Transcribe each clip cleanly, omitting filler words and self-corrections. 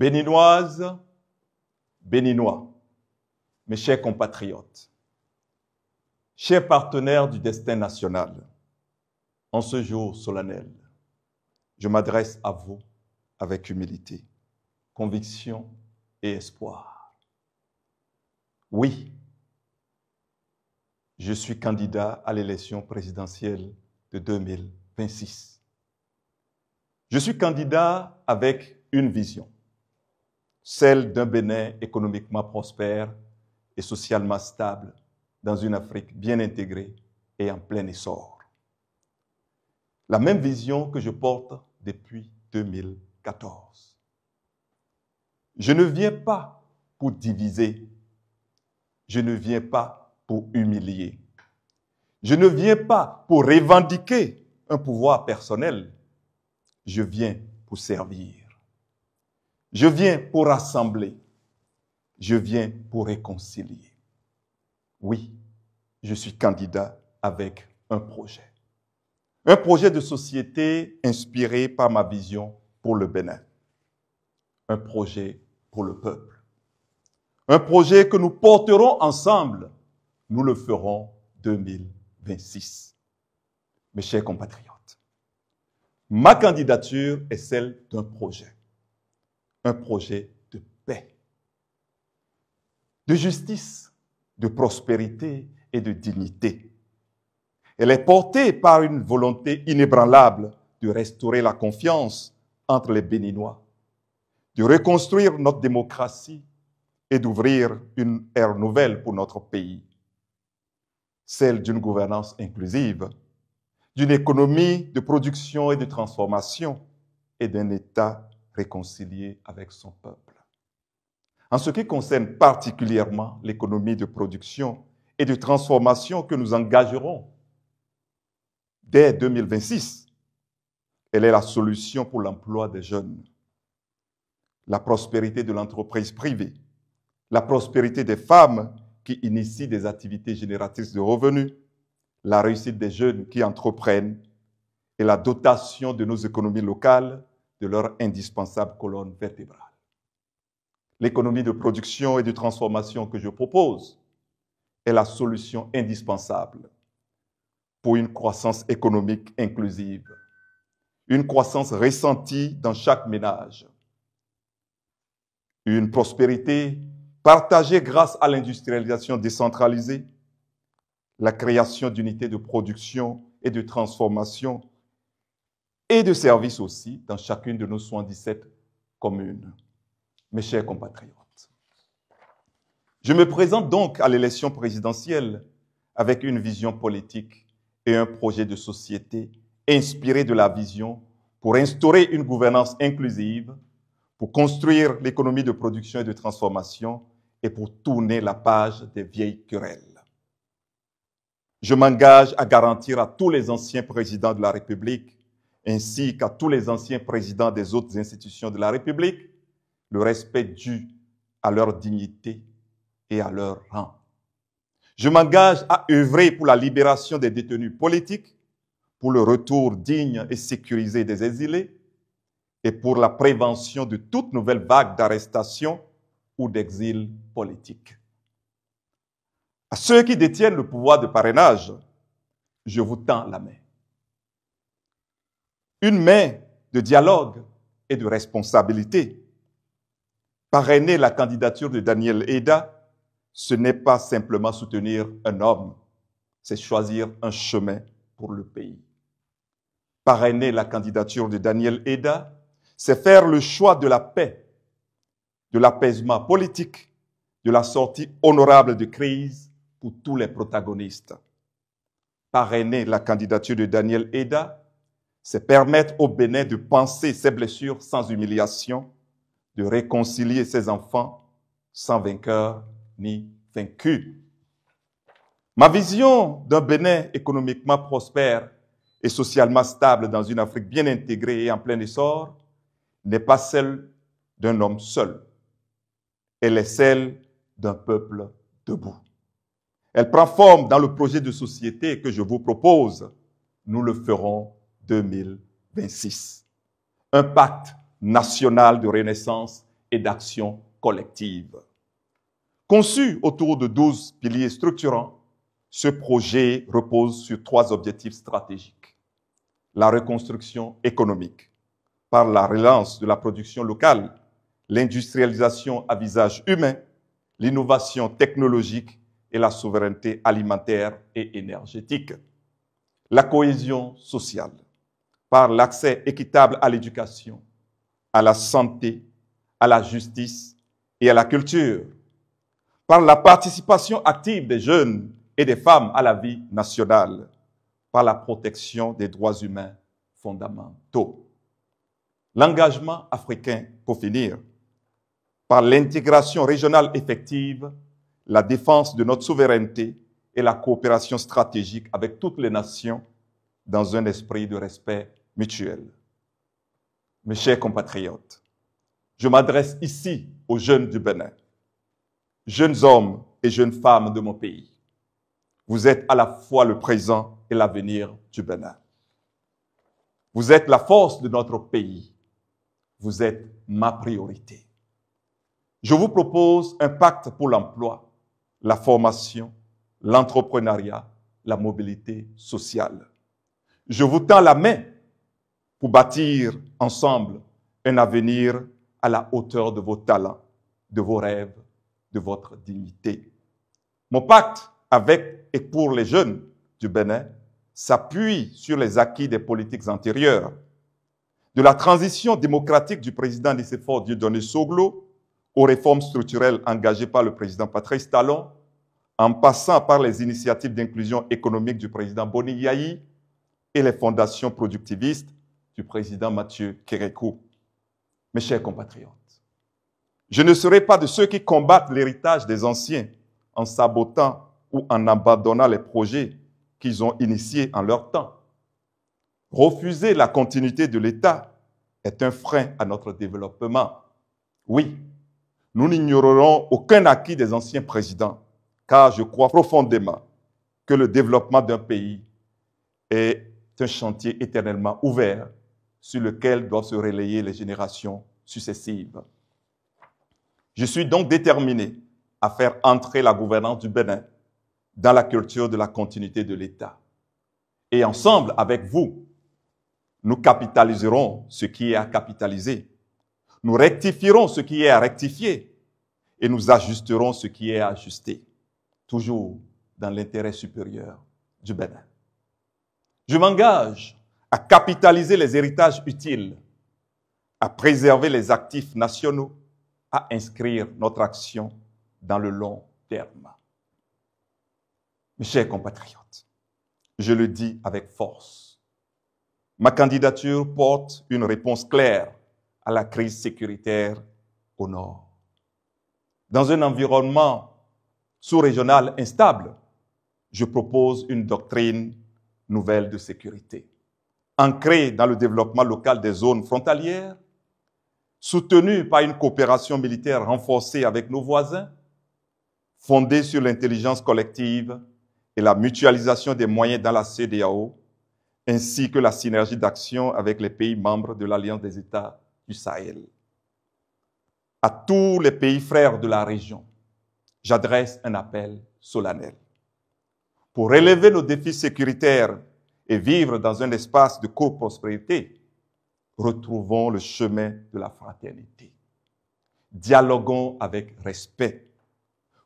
Béninoises, Béninois, mes chers compatriotes, chers partenaires du destin national, en ce jour solennel, je m'adresse à vous avec humilité, conviction et espoir. Oui, je suis candidat à l'élection présidentielle de 2026. Je suis candidat avec une vision, celle d'un Bénin économiquement prospère et socialement stable dans une Afrique bien intégrée et en plein essor. La même vision que je porte depuis 2014. Je ne viens pas pour diviser, je ne viens pas pour humilier, je ne viens pas pour revendiquer un pouvoir personnel, je viens pour servir. Je viens pour rassembler. Je viens pour réconcilier. Oui, je suis candidat avec un projet. Un projet de société inspiré par ma vision pour le Bénin. Un projet pour le peuple. Un projet que nous porterons ensemble. Nous le ferons 2026. Mes chers compatriotes, ma candidature est celle d'un projet. Un projet de paix, de justice, de prospérité et de dignité. Elle est portée par une volonté inébranlable de restaurer la confiance entre les Béninois, de reconstruire notre démocratie et d'ouvrir une ère nouvelle pour notre pays, celle d'une gouvernance inclusive, d'une économie de production et de transformation et d'un État réconcilié avec son peuple. En ce qui concerne particulièrement l'économie de production et de transformation que nous engagerons dès 2026, elle est la solution pour l'emploi des jeunes, la prospérité de l'entreprise privée, la prospérité des femmes qui initient des activités génératrices de revenus, la réussite des jeunes qui entreprennent et la dotation de nos économies locales de leur indispensable colonne vertébrale. L'économie de production et de transformation que je propose est la solution indispensable pour une croissance économique inclusive, une croissance ressentie dans chaque ménage, une prospérité partagée grâce à l'industrialisation décentralisée, la création d'unités de production et de transformation et de services aussi dans chacune de nos 77 communes. Mes chers compatriotes, je me présente donc à l'élection présidentielle avec une vision politique et un projet de société inspiré de la vision pour instaurer une gouvernance inclusive, pour construire l'économie de production et de transformation et pour tourner la page des vieilles querelles. Je m'engage à garantir à tous les anciens présidents de la République ainsi qu'à tous les anciens présidents des autres institutions de la République le respect dû à leur dignité et à leur rang. Je m'engage à œuvrer pour la libération des détenus politiques, pour le retour digne et sécurisé des exilés et pour la prévention de toute nouvelle vague d'arrestation ou d'exil politique. À ceux qui détiennent le pouvoir de parrainage, je vous tends la main. Une main de dialogue et de responsabilité. Parrainer la candidature de Daniel Eda, ce n'est pas simplement soutenir un homme, c'est choisir un chemin pour le pays. Parrainer la candidature de Daniel Eda, c'est faire le choix de la paix, de l'apaisement politique, de la sortie honorable de crise pour tous les protagonistes. Parrainer la candidature de Daniel Eda, c'est permettre au Bénin de penser ses blessures sans humiliation, de réconcilier ses enfants sans vainqueur ni vaincu. Ma vision d'un Bénin économiquement prospère et socialement stable dans une Afrique bien intégrée et en plein essor n'est pas celle d'un homme seul. Elle est celle d'un peuple debout. Elle prend forme dans le projet de société que je vous propose. Nous le ferons 2026. Un pacte national de renaissance et d'action collective. Conçu autour de 12 piliers structurants, ce projet repose sur 3 objectifs stratégiques. La reconstruction économique, par la relance de la production locale, l'industrialisation à visage humain, l'innovation technologique et la souveraineté alimentaire et énergétique. La cohésion sociale, par l'accès équitable à l'éducation, à la santé, à la justice et à la culture, par la participation active des jeunes et des femmes à la vie nationale, par la protection des droits humains fondamentaux. L'engagement africain, pour finir, par l'intégration régionale effective, la défense de notre souveraineté et la coopération stratégique avec toutes les nations dans un esprit de respect mutuel. Mes chers compatriotes, je m'adresse ici aux jeunes du Bénin, jeunes hommes et jeunes femmes de mon pays. Vous êtes à la fois le présent et l'avenir du Bénin. Vous êtes la force de notre pays. Vous êtes ma priorité. Je vous propose un pacte pour l'emploi, la formation, l'entrepreneuriat, la mobilité sociale. Je vous tends la main pour bâtir ensemble un avenir à la hauteur de vos talents, de vos rêves, de votre dignité. Mon pacte avec et pour les jeunes du Bénin s'appuie sur les acquis des politiques antérieures, de la transition démocratique du président Nicéphore Dieudonné Soglo aux réformes structurelles engagées par le président Patrice Talon, en passant par les initiatives d'inclusion économique du président Boni Yayi et les fondations productivistes du président Mathieu Kérékou. Mes chers compatriotes, je ne serai pas de ceux qui combattent l'héritage des anciens en sabotant ou en abandonnant les projets qu'ils ont initiés en leur temps. Refuser la continuité de l'État est un frein à notre développement. Oui, nous n'ignorerons aucun acquis des anciens présidents, car je crois profondément que le développement d'un pays est un chantier éternellement ouvert sur lequel doivent se relayer les générations successives. Je suis donc déterminé à faire entrer la gouvernance du Bénin dans la culture de la continuité de l'État. Et ensemble, avec vous, nous capitaliserons ce qui est à capitaliser. Nous rectifierons ce qui est à rectifier et nous ajusterons ce qui est à ajuster, toujours dans l'intérêt supérieur du Bénin. Je m'engage à capitaliser les héritages utiles, à préserver les actifs nationaux, à inscrire notre action dans le long terme. Mes chers compatriotes, je le dis avec force, ma candidature porte une réponse claire à la crise sécuritaire au Nord. Dans un environnement sous-régional instable, je propose une doctrine nouvelle de sécurité, ancrée dans le développement local des zones frontalières, soutenue par une coopération militaire renforcée avec nos voisins, fondée sur l'intelligence collective et la mutualisation des moyens dans la CEDEAO, ainsi que la synergie d'action avec les pays membres de l'Alliance des États du Sahel. À tous les pays frères de la région, j'adresse un appel solennel. Pour relever nos défis sécuritaires et vivre dans un espace de coprospérité, retrouvons le chemin de la fraternité. Dialoguons avec respect.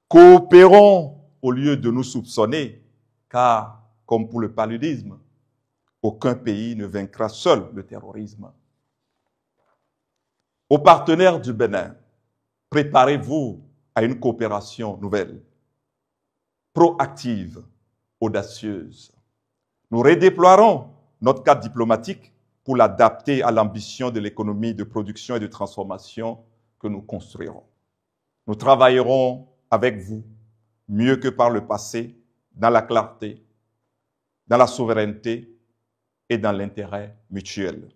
Coopérons au lieu de nous soupçonner, car, comme pour le paludisme, aucun pays ne vaincra seul le terrorisme. Aux partenaires du Bénin, préparez-vous à une coopération nouvelle, proactive, audacieuse. Nous redéploierons notre cadre diplomatique pour l'adapter à l'ambition de l'économie de production et de transformation que nous construirons. Nous travaillerons avec vous, mieux que par le passé, dans la clarté, dans la souveraineté et dans l'intérêt mutuel.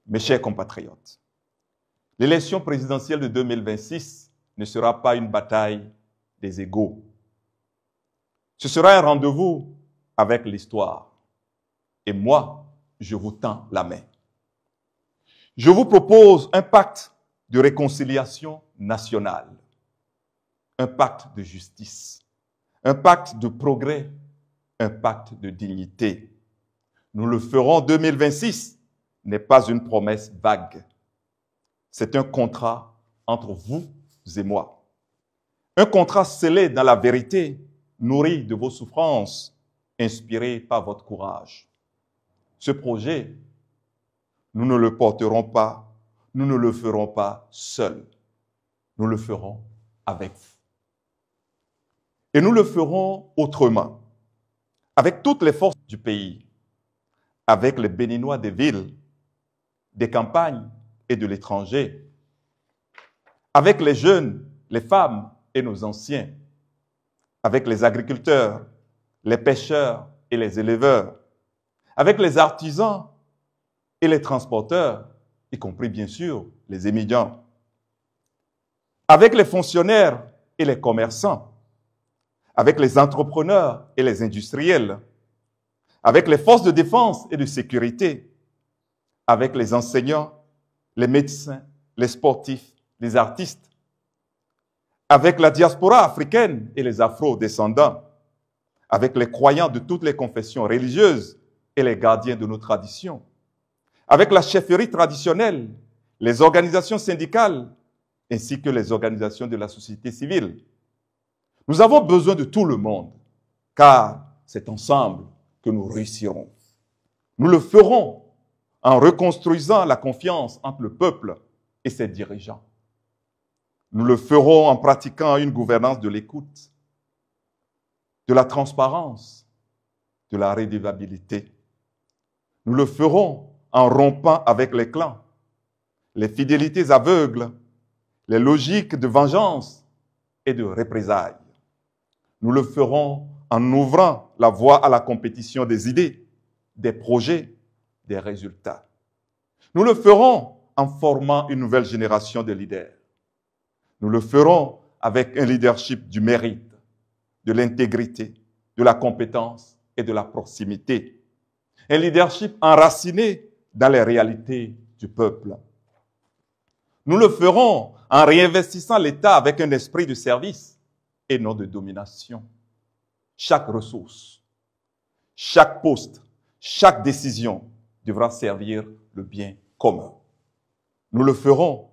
Mes chers compatriotes, l'élection présidentielle de 2026 ne sera pas une bataille des égaux. Ce sera un rendez-vous avec l'histoire. Et moi, je vous tends la main. Je vous propose un pacte de réconciliation nationale, un pacte de justice, un pacte de progrès, un pacte de dignité. Nous le ferons en 2026 n'est pas une promesse vague. C'est un contrat entre vous et moi. Un contrat scellé dans la vérité, nourri de vos souffrances, inspiré par votre courage. Ce projet, nous ne le porterons pas, nous ne le ferons pas seuls. Nous le ferons avec vous. Et nous le ferons autrement, avec toutes les forces du pays, avec les Béninois des villes, des campagnes et de l'étranger, avec les jeunes, les femmes et nos anciens, avec les agriculteurs, les pêcheurs et les éleveurs, avec les artisans et les transporteurs, y compris bien sûr les émigrants, avec les fonctionnaires et les commerçants, avec les entrepreneurs et les industriels, avec les forces de défense et de sécurité, avec les enseignants, les médecins, les sportifs, les artistes, avec la diaspora africaine et les afro-descendants, avec les croyants de toutes les confessions religieuses et les gardiens de nos traditions, avec la chefferie traditionnelle, les organisations syndicales, ainsi que les organisations de la société civile. Nous avons besoin de tout le monde, car c'est ensemble que nous réussirons. Nous le ferons en reconstruisant la confiance entre le peuple et ses dirigeants. Nous le ferons en pratiquant une gouvernance de l'écoute, de la transparence, de la redevabilité. Nous le ferons en rompant avec les clans, les fidélités aveugles, les logiques de vengeance et de représailles. Nous le ferons en ouvrant la voie à la compétition des idées, des projets, des résultats. Nous le ferons en formant une nouvelle génération de leaders. Nous le ferons avec un leadership du mérite, de l'intégrité, de la compétence et de la proximité. Un leadership enraciné dans les réalités du peuple. Nous le ferons en réinvestissant l'État avec un esprit de service et non de domination. Chaque ressource, chaque poste, chaque décision devra servir le bien commun. Nous le ferons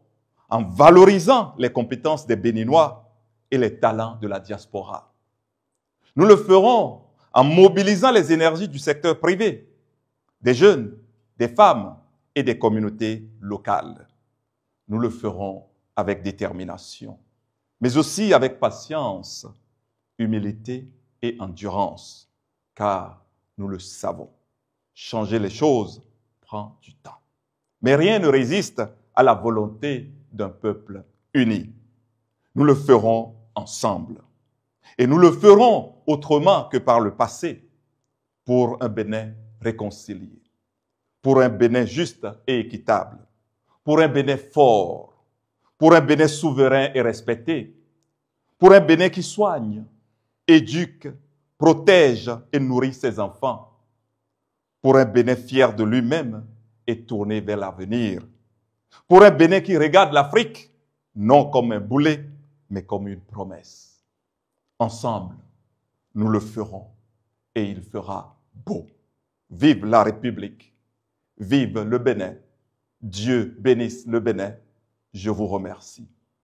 en valorisant les compétences des Béninois et les talents de la diaspora. Nous le ferons en mobilisant les énergies du secteur privé, des jeunes, des femmes et des communautés locales. Nous le ferons avec détermination, mais aussi avec patience, humilité et endurance, car nous le savons, changer les choses prend du temps. Mais rien ne résiste à la volonté d'un peuple uni. Nous le ferons ensemble. Et nous le ferons autrement que par le passé, pour un Bénin réconcilié, pour un Bénin juste et équitable, pour un Bénin fort, pour un Bénin souverain et respecté, pour un Bénin qui soigne, éduque, protège et nourrit ses enfants, pour un Bénin fier de lui-même et tourné vers l'avenir, pour un Bénin qui regarde l'Afrique non comme un boulet, mais comme une promesse. Ensemble, nous le ferons et il fera beau. Vive la République, vive le Bénin. Dieu bénisse le Bénin. Je vous remercie.